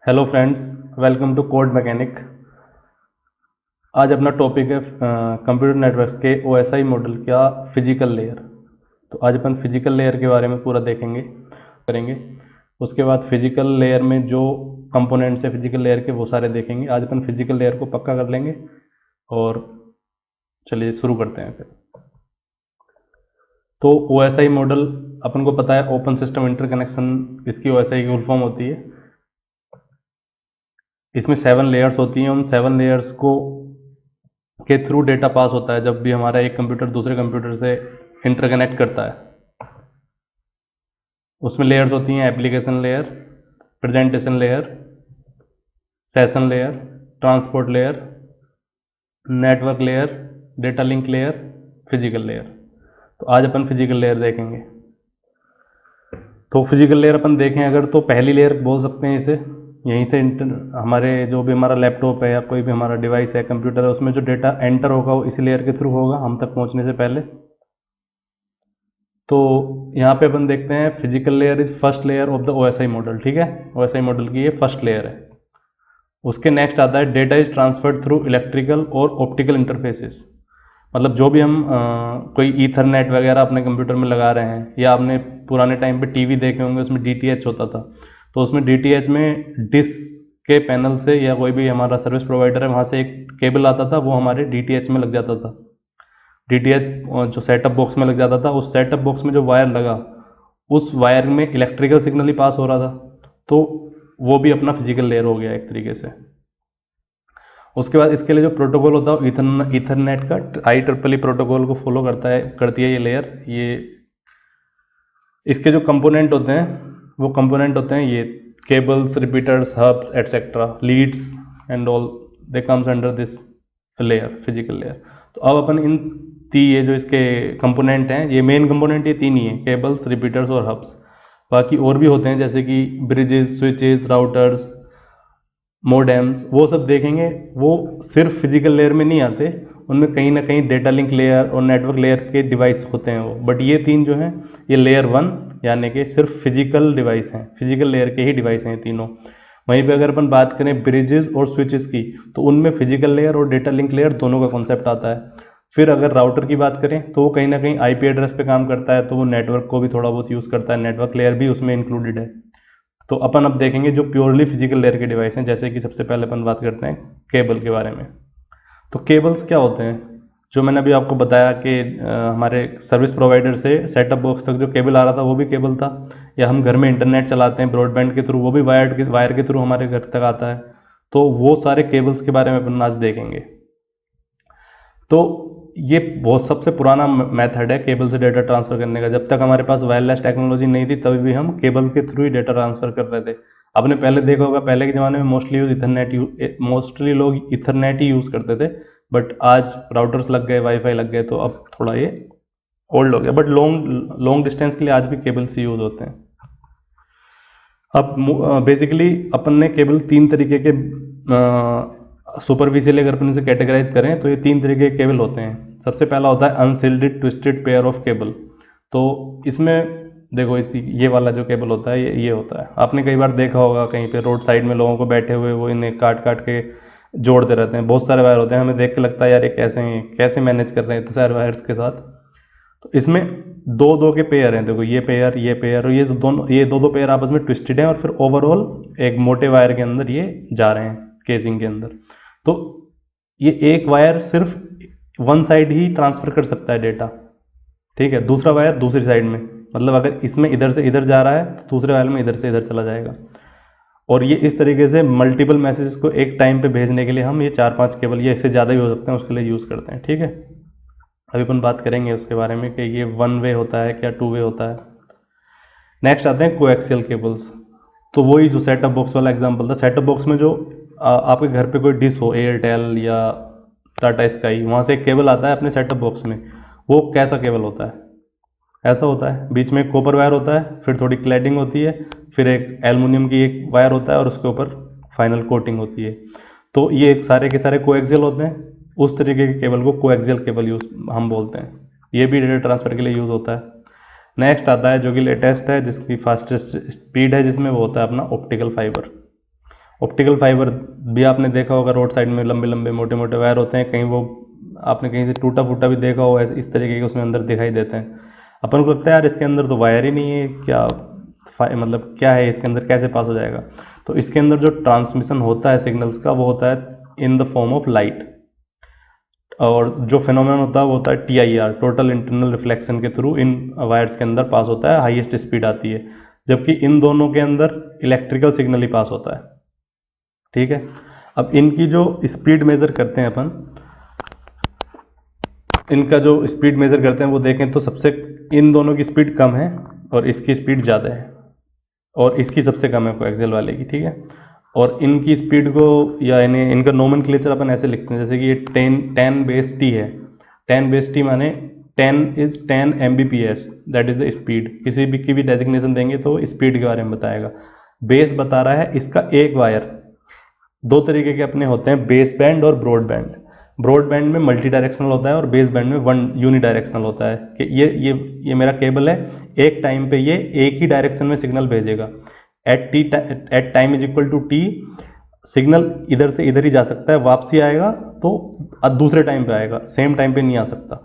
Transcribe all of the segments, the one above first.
Hello friends, welcome to Code Mechanic. आज अपना topic है कंप्यूटर नेटवर्क्स के ओएसआई मॉडल का फिजिकल लेयर। तो आज अपन फिजिकल लेयर के बारे में पूरा देखेंगे करेंगे। उसके बाद फिजिकल लेयर में जो कंपोनेंट्स है फिजिकल लेयर के वो सारे देखेंगे। आज अपन फिजिकल लेयर को पक्का कर लेंगे और चलिए शुरू करते हैं फिर। तो ओएसआई मॉडल अपन को पता है, ओपन सिस्टम इंटरकनेक्शन इसकी ओएसआई की फुल फॉर्म होती है। इसमें 7 लेयर्स होती हैं। उन 7 लेयर्स को के थ्रू डेटा पास होता है जब भी हमारा एक कंप्यूटर दूसरे कंप्यूटर से इंटरकनेक्ट करता है। उसमें लेयर्स होती हैं application layer, presentation layer, session layer, transport layer, network layer, data link layer, physical layer. तो आज अपन फिजिकल लेयर देखेंगे। तो फिजिकल लेयर अपन देखें अगर तो पहली लेयर बोल सकते हैं इसे। यहीं से हमारे जो भी हमारा लैपटॉप है या कोई भी हमारा डिवाइस है, कंप्यूटर है, उसमें जो डेटा एंटर होगा वो इसी लेयर के थ्रू होगा हम तक पहुंचने से पहले। तो यहाँ पे अपन देखते हैं physical layer is first layer of the OSI model. ठीक है, ओएसआई मॉडल की ये फर्स्ट लेयर है। उसके नेक्स्ट आता है data is transferred through electrical और ऑप्टिकल इंटरफेसेस। मतलब जो भी हम कोई ईथरनेट वगैरह अपने कंप्यूटर में लगा रहे हैं, या आपने पुराने टाइम पे टीवी देखे होंगे उसमें डीटीएच होता था। तो उसमें डीटीएच में डिश के पैनल से या कोई भी हमारा सर्विस प्रोवाइडर है वहाँ से एक केबल आता था, वो हमारे डीटीएच में लग जाता था। डीटीएच जो सेटअप बॉक्स में लग जाता था, उस सेटअप बॉक्स में जो वायर लगा उस वायर में इलेक्ट्रिकल सिग्नल ही पास हो रहा था। तो वो भी अपना फिजिकल लेयर हो गया एक तरीके से। उसके बाद इसके लिए जो प्रोटोकॉल होता है ईथरनेट का IEEE प्रोटोकॉल को फॉलो करती है ये लेयर। ये इसके जो कंपोनेंट होते हैं वो कंपोनेंट होते हैं ये cables, repeaters, hubs etcetera, leads and all they comes under this layer, physical layer. तो अब अपन ये जो इसके कंपोनेंट हैं, ये मेन कंपोनेंट ये तीन ही हैं, केबल्स, रिपीटर्स और हब्स। बाकी और भी होते हैं जैसे कि ब्रिजेस, स्विचेस, राउटर्स, मोडेम्स, वो सब देखेंगे। वो सिर्फ फिजिकल लेयर में नहीं आते, उनमें कहीं ना कहीं डेटा लिंक लेयर और नेटवर्क लेयर के डिवाइस होते हैं वो। बट ये तीन जो हैं ये लेयर 1 यानी कि सिर्फ फिजिकल डिवाइस हैं, फिजिकल लेयर के ही डिवाइस हैं तीनों। वहीं पे अगर अपन बात करें ब्रिजेस और स्विचेस की, तो उनमें फिजिकल लेयर और डेटा लिंक लेयर दोनों का कॉन्सेप्ट आता है। फिर अगर राउटर की बात करें तो वो कहीं ना कहीं आईपी एड्रेस पे काम करता है, तो वो नेटवर्क को भी थोड़ा बहुत यूज़ करता है, नेटवर्क लेयर भी उसमें इंक्लूडेड है। तो अपन अब देखेंगे जो प्योरली फिजिकल लेयर के डिवाइस हैं, जैसे कि सबसे पहले अपन बात करते हैं केबल के बारे में। तो केबल्स क्या होते हैं? जो मैंने अभी आपको बताया कि हमारे सर्विस प्रोवाइडर से सेटअप बॉक्स तक जो केबल आ रहा था वो भी केबल था, या हम घर में इंटरनेट चलाते हैं ब्रॉडबैंड के थ्रू, वो भी वायर के थ्रू हमारे घर तक आता है। तो वो सारे केबल्स के बारे में अपन आज देखेंगे। तो ये बहुत सबसे पुराना मेथड है केबल से डेटा ट्रांसफ़र करने का। जब तक हमारे पास वायरलेस टेक्नोलॉजी नहीं थी तभी भी हम केबल के थ्रू ही डेटा ट्रांसफ़र कर रहे थे। आपने पहले देखा होगा, पहले के ज़माने में मोस्टली लोग इथरनेट ही यूज़ करते थे। बट आज राउटर्स लग गए, वाईफाई लग गए, तो अब थोड़ा ये ओल्ड हो गया। बट लॉन्ग लॉन्ग डिस्टेंस के लिए आज भी केबल से यूज़ होते हैं। अब बेसिकली अपन ने केबल 3 तरीके के सुपरफिशियल अगर अपन इसे कैटेगराइज करें तो ये 3 तरीके के केबल होते हैं। सबसे पहला होता है unshielded twisted pair of cable. तो इसमें देखो, इसी ये वाला जो केबल होता है ये होता है। आपने कई बार देखा होगा कहीं पे रोड साइड में लोगों को बैठे हुए वो इन्हें काट काट के जोड़ते रहते हैं। बहुत सारे वायर होते हैं, हमें देख के लगता है यार ये कैसे मैनेज कर रहे हैं इतने सारे वायर्स के साथ। तो इसमें दो दो के पेयर हैं। देखो ये पेयर और ये दो पेयर आपस में ट्विस्टेड हैं, और फिर ओवरऑल एक मोटे वायर के अंदर ये जा रहे हैं केसिंग के अंदर। तो ये एक वायर सिर्फ वन साइड ही ट्रांसफ़र कर सकता है डेटा, ठीक है, दूसरा वायर दूसरी साइड में। मतलब अगर इसमें इधर से इधर जा रहा है तो दूसरे वायर में इधर से इधर चला जाएगा। और ये इस तरीके से मल्टीपल मैसेजेस को एक टाइम पे भेजने के लिए हम ये 4-5 केबल या इससे ज़्यादा भी हो सकते हैं उसके लिए यूज़ करते हैं। ठीक है, अभी अपन बात करेंगे उसके बारे में कि ये 1 वे होता है क्या 2 वे होता है। नेक्स्ट आते हैं कोएक्सियल केबल्स। तो वही जो सेटअप बॉक्स वाला एग्जांपल था, सेटअप बॉक्स में जो आपके घर पे कोई डिश हो, एयरटेल या टाटा स्काई, वहाँ से एक केबल आता है अपने सेटअप बॉक्स में। वो कैसा केबल होता है? ऐसा होता है, बीच में एक कॉपर वायर होता है, फिर थोड़ी क्लैडिंग होती है, फिर एक एल्युमिनियम की एक वायर होता है और उसके ऊपर फाइनल कोटिंग होती है। तो ये एक सारे के सारे कोएक्सियल होते हैं। उस तरीके के केबल को कोएक्सियल केबल यूज हम बोलते हैं। ये भी डेटा ट्रांसफ़र के लिए यूज़ होता है। नेक्स्ट आता है जो कि लेटेस्ट है, जिसकी फास्टेस्ट स्पीड है, जिसमें वो होता है अपना ऑप्टिकल फाइबर। ऑप्टिकल फाइबर भी आपने देखा होगा, रोड साइड में लंबे लंबे मोटे मोटे वायर होते हैं, कहीं वो आपने कहीं से टूटा फूटा भी देखा हो, ऐसे इस तरीके के उसमें अंदर दिखाई देते हैं। अपन को लगता है यार इसके अंदर तो वायर ही नहीं है, क्या मतलब क्या है इसके अंदर, कैसे पास हो जाएगा। तो इसके अंदर जो ट्रांसमिशन होता है सिग्नल्स का, वो होता है in the form of light, और जो फिनोमेनन होता है वो होता है TIR, टोटल इंटरनल रिफ्लेक्शन के थ्रू इन वायर्स के अंदर पास होता है, हाईएस्ट स्पीड आती है, जबकि इन दोनों के अंदर इलेक्ट्रिकल सिग्नल ही पास होता है। ठीक है, अब इनकी जो स्पीड मेजर करते हैं अपन, इनका जो स्पीड मेजर करते हैं वो देखें तो सबसे इन दोनों की स्पीड कम है और इसकी स्पीड ज़्यादा है, और इसकी सबसे कम है कोएक्सियल वाले की। ठीक है, और इनकी स्पीड को या इन्हें इनका नोमेनक्लेचर अपन ऐसे लिखते हैं, जैसे कि ये 10 बेस टी है। 10 बेस टी माने 10 is 10 Mbps, that is the speed. किसी भी की भी डेजिग्नेशन देंगे तो स्पीड के बारे में बताएगा। बेस बता रहा है इसका एक वायर, दो तरीके के अपने होते हैं, बेस बैंड और ब्रॉड बैंड। ब्रॉड बैंड में मल्टी डायरेक्शनल होता है और बेस बैंड में वन यूनि डायरेक्शनल होता है, कि ये मेरा केबल है, एक टाइम पे ये एक ही डायरेक्शन में सिग्नल भेजेगा। At time is equal to T, signal इधर से इधर ही जा सकता है, वापसी आएगा तो दूसरे टाइम पे आएगा, सेम टाइम पे नहीं आ सकता।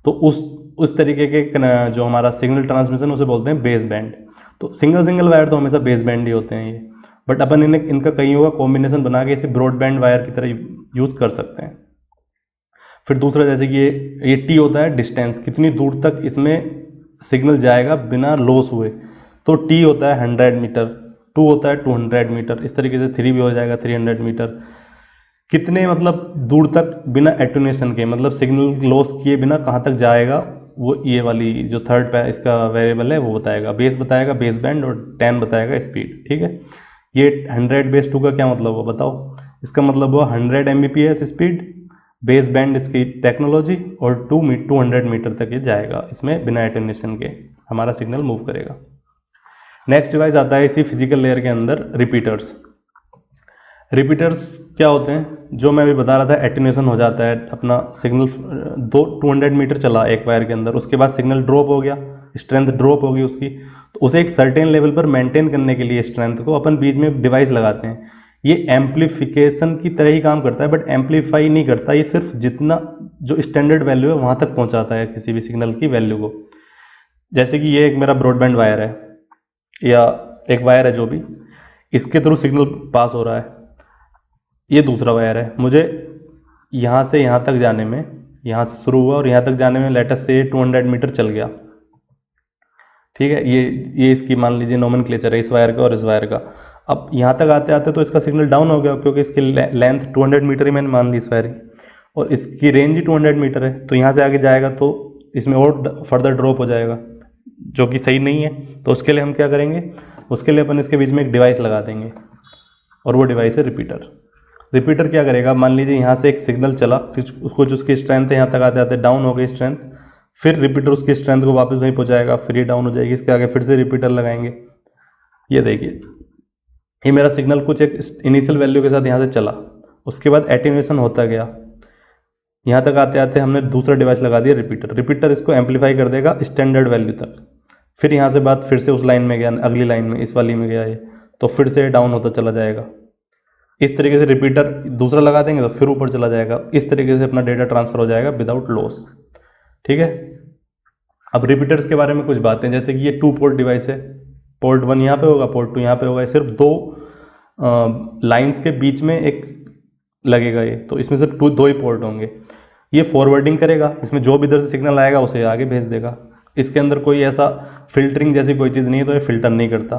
तो उस तरीके के जो हमारा सिग्नल ट्रांसमिशन उसे बोलते हैं बेस बैंड। तो सिंगल वायर तो हमेशा बेस बैंड ही होते हैं ये, बट अपन इनका कईयों का कॉम्बिनेशन बना के इसे ब्रॉड बैंड वायर की तरह यूज कर सकते हैं। फिर दूसरा, जैसे कि ये टी होता है डिस्टेंस, कितनी दूर तक इसमें सिग्नल जाएगा बिना लॉस हुए, तो टी होता है 100 मीटर, 2 होता है 200 मीटर, इस तरीके से 3 भी हो जाएगा 300 मीटर। कितने मतलब दूर तक बिना एटूनेशन के, मतलब सिग्नल लॉस किए बिना कहाँ तक जाएगा, वो ये वाली जो थर्ड पे इसका वेरिएबल है वो बताएगा। बेस बताएगा बेस बैंड, और 10 बताएगा स्पीड। ठीक है, ये 100 बेस 2 का क्या मतलब हुआ बताओ। इसका मतलब हुआ 100 Mbps स्पीड, बेस बैंड इसकी टेक्नोलॉजी, और 200 मीटर तक ये जाएगा इसमें बिना एटेन्यूएशन के, हमारा सिग्नल मूव करेगा। नेक्स्ट डिवाइस आता है इसी फिजिकल लेयर के अंदर, रिपीटर्स। रिपीटर्स क्या होते हैं, जो मैं अभी बता रहा था, एटेन्यूएशन हो जाता है अपना सिग्नल 200 मीटर चला एक वायर के अंदर, उसके बाद सिग्नल ड्रॉप हो गया, स्ट्रेंथ ड्रॉप होगी उसकी, तो उसे एक सर्टेन लेवल पर मेंटेन करने के लिए स्ट्रेंथ को अपन बीच में डिवाइस लगाते हैं। ये एम्पलीफिकेशन की तरह ही काम करता है, बट एम्पलीफाई नहीं करता, ये सिर्फ जितना जो स्टैंडर्ड वैल्यू है वहाँ तक पहुँचाता है किसी भी सिग्नल की वैल्यू को। जैसे कि ये एक मेरा ब्रॉडबैंड वायर है, या एक वायर है जो भी, इसके थ्रू सिग्नल पास हो रहा है। ये दूसरा वायर है, मुझे यहाँ से यहाँ तक जाने में, यहाँ से शुरू हुआ और यहाँ तक जाने में लेटेस्ट से 200 मीटर चल गया। ठीक है, ये इसकी मान लीजिए नोमेनक्लेचर है इस वायर का और इस वायर का। अब यहाँ तक आते आते तो इसका सिग्नल डाउन हो गया, क्योंकि इसकी लेंथ 200 मीटर ही मैंने मान ली इस वायर की, और इसकी रेंज ही 200 मीटर है, तो यहाँ से आगे जाएगा तो इसमें और फर्दर ड्रॉप हो जाएगा, जो कि सही नहीं है। तो उसके लिए हम क्या करेंगे, उसके लिए अपन इसके बीच में एक डिवाइस लगा देंगे, और वो डिवाइस है रिपीटर। रिपीटर क्या करेगा, मान लीजिए यहाँ से एक सिग्नल चला, कुछ उसकी स्ट्रेंथ है, यहाँ तक आते आते डाउन हो गई स्ट्रेंथ, फिर रिपीटर उसकी स्ट्रेंथ को वापस वहीं पहुँचाएगा, फिर ये डाउन हो जाएगी, इसके आगे फिर से रिपीटर लगाएंगे। ये देखिए, ये मेरा सिग्नल कुछ एक इनिशियल वैल्यू के साथ यहाँ से चला, उसके बाद एटेन्यूएशन होता गया, यहाँ तक आते आते हमने दूसरा डिवाइस लगा दिया रिपीटर। रिपीटर इसको एम्पलीफाई कर देगा स्टैंडर्ड वैल्यू तक, फिर यहाँ से बात फिर से उस लाइन में गया, अगली लाइन में इस वाली में गया ये, तो फिर से डाउन होता चला जाएगा। इस तरीके से रिपीटर दूसरा लगा देंगे तो फिर ऊपर चला जाएगा, इस तरीके से अपना डेटा ट्रांसफर हो जाएगा विदाउट लॉस। ठीक है, अब रिपीटर्स के बारे में कुछ बातें, जैसे कि ये 2 पोर्ट डिवाइस है, पोर्ट 1 यहाँ पे होगा, पोर्ट 2 यहाँ पे होगा, सिर्फ 2 लाइंस के बीच में एक लगेगा ये, तो इसमें सिर्फ 2 ही पोर्ट होंगे। ये फॉरवर्डिंग करेगा, इसमें जो भी इधर से सिग्नल आएगा उसे आगे भेज देगा। इसके अंदर कोई ऐसा फिल्टरिंग जैसी कोई चीज़ नहीं है, तो ये फिल्टर नहीं करता।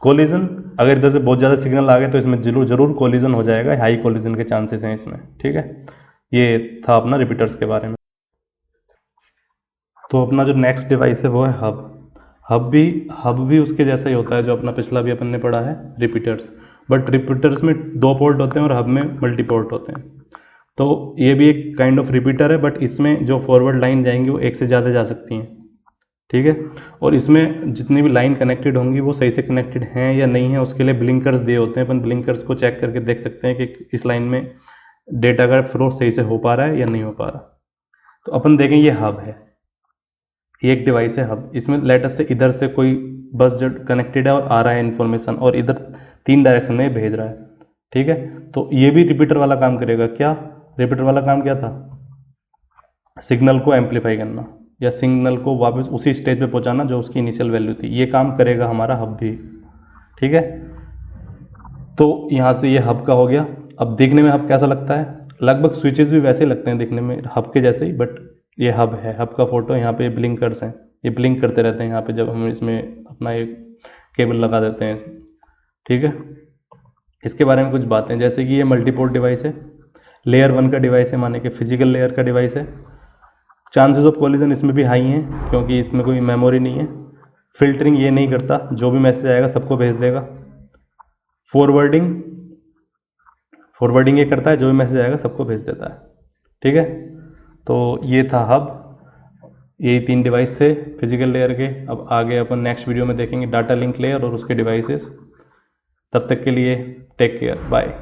कोलिजन, अगर इधर से बहुत ज़्यादा सिग्नल आ गए तो इसमें जरूर कोलिजन हो जाएगा, हाई कोलिजन के चांसेस हैं इसमें। ठीक है, ये था अपना रिपीटर्स के बारे में। तो अपना जो नेक्स्ट डिवाइस है वो है हब। हब भी उसके जैसा ही होता है जो अपना पिछला भी अपन ने पढ़ा है, रिपीटर्स, बट रिपीटर्स में 2 पोर्ट होते हैं और हब में मल्टी पोर्ट होते हैं। तो ये भी एक काइंड ऑफ रिपीटर है, बट इसमें जो फॉरवर्ड लाइन जाएंगी वो एक से ज़्यादा जा सकती हैं। ठीक है, और इसमें जितनी भी लाइन कनेक्टेड होंगी वो सही से कनेक्टेड हैं या नहीं है, उसके लिए ब्लिंकर्स दिए होते हैं। अपन ब्लिंकर्स को चेक करके देख सकते हैं कि इस लाइन में डेटा का फ्लो सही से हो पा रहा है या नहीं हो पा रहा। तो अपन देखें, ये हब है, ये एक डिवाइस है हब। इसमें लेटेस्ट से इधर से कोई बस जो कनेक्टेड है और आ रहा है इन्फॉर्मेशन, और इधर 3 डायरेक्शन में भेज रहा है। ठीक है। तो ये भी रिपीटर वाला काम करेगा। क्या रिपीटर वाला काम क्या था? सिग्नल को एम्पलीफाई करना या सिग्नल को वापस उसी स्टेज पे पहुंचाना जो उसकी इनिशियल वैल्यू थी। ये काम करेगा हमारा हब भी, ठीक है। तो यहाँ से ये हब का हो गया। अब दिखने में हब कैसा लगता है? लगभग स्विचेस भी वैसे लगते हैं दिखने में हब के जैसे ही, बट ये हब है। हब का फोटो यहाँ पे ब्लिंकर्स हैं, ये ब्लिंक करते रहते हैं यहाँ पे जब हम इसमें अपना एक केबल लगा देते हैं, ठीक है। इसके बारे में कुछ बातें, जैसे कि ये मल्टीपोर्ट डिवाइस है, लेयर 1 का डिवाइस है, माने कि फिजिकल लेयर का डिवाइस है। चांसेस ऑफ कोलिजन इसमें भी हाई हैं क्योंकि इसमें कोई मेमोरी नहीं है। फिल्टरिंग ये नहीं करता, जो भी मैसेज आएगा सबको भेज देगा। फॉरवर्डिंग ये करता है, जो भी मैसेज आएगा सबको भेज देता है, ठीक है। तो ये था हब, यही 3 डिवाइस थे फिजिकल लेयर के। अब आगे अपन नेक्स्ट वीडियो में देखेंगे डाटा लिंक लेयर और उसके डिवाइसेस। तब तक के लिए टेक केयर, बाय।